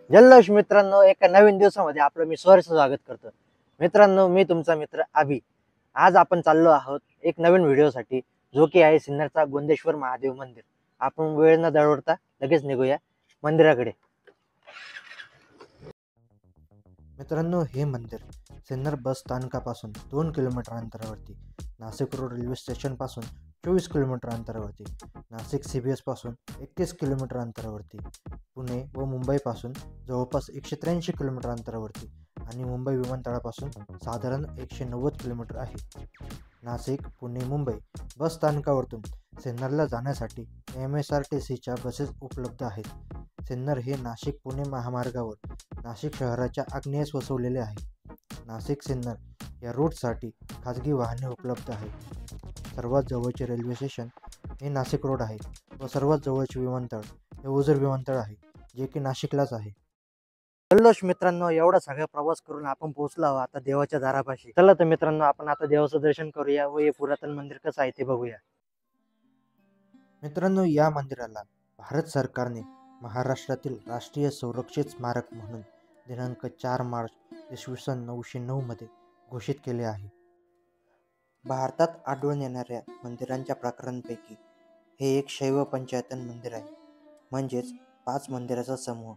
जल्लोष मित्रांनो, एका नवीन दिवसामध्ये आपलं मी सहर्ष स्वागत करतो. मित्रांनो, मी तुमचा मित्र अभि. आज आपण चाललो आहोत एक नवीन व्हिडिओसाठी, जो की आहे सिन्नरचा गोंदेश्वर महादेव मंदिर. आपण वेळ न दवडता लगेच निघूया मंदिराकडे. मित्रांनो, हे मंदिर सिन्नर बस स्थानकापासून 2 किलोमीटर अंतरावरती, नाशिक रोड रेल्वे स्टेशन पासून 24 किलोमीटर अंतरावरती, नाशिक CBS पासून 31 किलोमीटर अंतरावरती, पुणे व मुंबईपासून जवळपास 183 किलोमीटर अंतरावरती आणि मुंबई विमानतळापासून साधारण 190 किलोमीटर आहे. नाशिक, पुणे, मुंबई बस स्थानकावरून सिन्नरला जाण्यासाठी MSRTCच्या बसेस उपलब्ध आहेत. सिन्नर हे नाशिक पुणे महामार्गावर नाशिक शहराच्या आग्नेयेस वसवलेले आहे. नाशिक सिन्नर या रूटसाठी खाजगी वाहने उपलब्ध आहेत. सर्वात जवळचे रेल्वे स्टेशन हे नाशिक रोड आहे व सर्वात जवळचे विमानतळ हे ओझर विमानतळ आहे, जे की नाशिकलाच आहे. जल्लोष मित्रांनो, एवढा सगळा प्रवास करून आपण पोहोचलो आहोत आता देवाच्या दारापाशी. चला तर मित्रांनो, आपण आता देवाचं दर्शन करूया व हे पुरातन मंदिर कसं आहे ते बघूया. मित्रांनो, या मंदिराला भारत सरकारने महाराष्ट्रातील राष्ट्रीय संरक्षित स्मारक म्हणून दिनांक 4 मार्च इसवी 909 मध्ये घोषित केले आहे. भारतात आढळून येणाऱ्या मंदिरांच्या प्रकारांपैकी हे एक शैव पंचायतन मंदिर आहे, म्हणजेच 5 मंदिराचा समूह.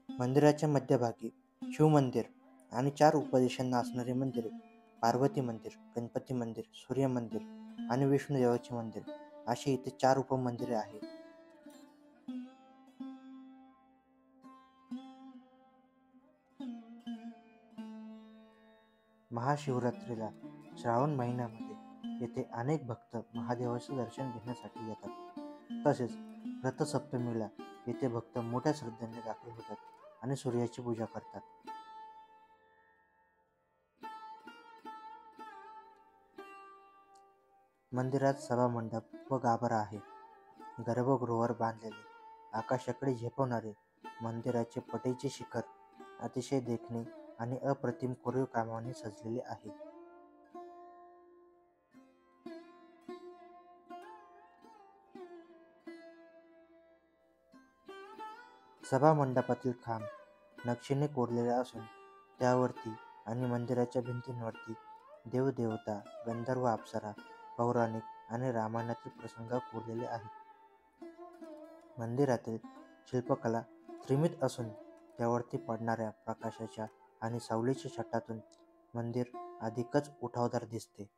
मंदिराच्या मध्यभागी शिवमंदिर आणि 4 उपदिशांना असणारे मंदिरे, पार्वती मंदिर, गणपती मंदिर, सूर्य मंदिर आणि विष्णुदेवाचे मंदिर अशी इथे 4 उपमंदिरे आहेत. महाशिवरात्रीला श्रावण महिन्यामध्ये येथे अनेक भक्त महादेवाचे दर्शन घेण्यासाठी येतात. तसेच रथसप्तमीला येथे भक्त मोठ्या श्रद्धेने दाखल होतात आणि सूर्याची पूजा करतात. मंदिरात सभामंडप व गाभारा आहे. गर्भगृहावर बांधलेले आकाशाकडे झेपवणारे मंदिराचे पटेचे शिखर अतिशय देखणे आणि अप्रतिम कोरीव कामाने सजलेले आहे. सभा मंडपातील खांब नक्षीने कोरलेले असून त्यावरती आणि मंदिराच्या भिंतींवरती देवदेवता, गंधर्व, अप्सरा, पौराणिक आणि रामायणातील प्रसंग कोरलेले आहेत. मंदिरातील शिल्पकला त्रिमित असून त्यावरती पडणाऱ्या प्रकाशाच्या आणि सावलीच्या छटातून मंदिर अधिकच उठावदार दिसते.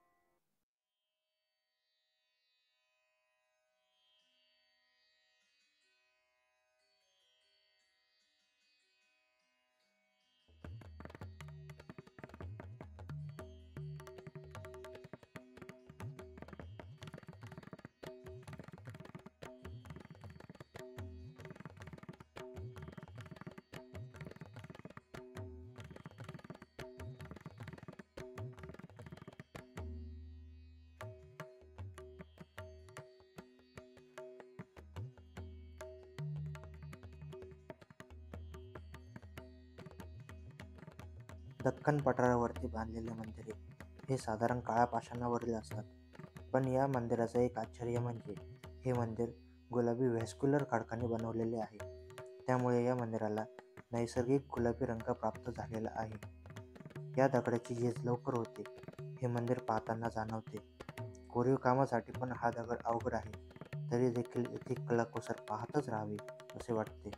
दख्खन पठारावरती बांधलेले मंदिरे हे साधारण काळ्या पाषाणावरील असतात. पण या मंदिराचं एक आश्चर्य म्हणजे हे मंदिर गुलाबी व्हॅस्क्युलर खडकाने बनवलेले आहे. त्यामुळे या मंदिराला नैसर्गिक गुलाबी रंग प्राप्त झालेला आहे. या दगडाची झीज लवकर होते हे मंदिर पाहताना जाणवते. कोरीव कामासाठी पण हा दगड अवघड आहे, तरी देखील येथे कलाकुसर पाहतच राहावे असे वाटते.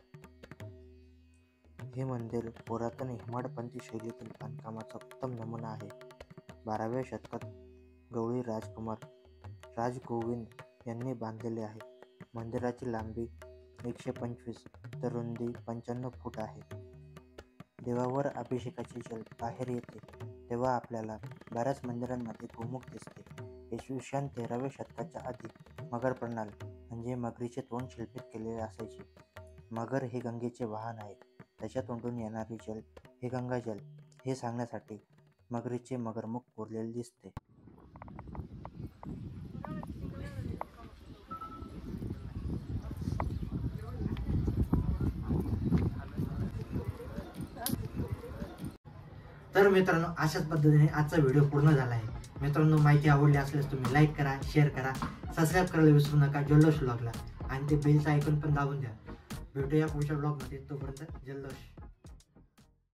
हे मंदिर पुरातन हेमाडपंथी शैलीतील बांधकामाचा उत्तम नमुना आहे. 12व्या शतकात गवळी राजकुमार राजगोविंद यांनी बांधलेले आहे. मंदिराची लांबी 125 तर रुंदी 95 फूट आहे. देवावर अभिषेकाचे जल बाहेर येते तेव्हा आपल्याला बऱ्याच मंदिरांमध्ये गोमुख दिसते. इसवी 13व्या शतकाच्या आधी मगर प्रणाल म्हणजे मगरीचे तोंड शिल्पित केलेले असायचे. मगर हे गंगेचे वाहन आहे, त्याच्या तोंडून येणारे जल हे गंगाजल हे सांगण्यासाठी मगरीचे मगरमुख कोरलेले दिसते. तर मित्रांनो, अशाच पद्धतीने आजचा व्हिडिओ पूर्ण झाला आहे. मित्रांनो, माहिती आवडली असल्यास तुम्ही लाईक करा, शेअर करा, सबस्क्राईब करायला विसरू नका जल्लोष व्लॉगला आणि ते बेलचं आयकॉन पण दाबून द्या. भेटूया पुढच्या ब्लॉगमध्ये. तोपर्यंत जल्लोष.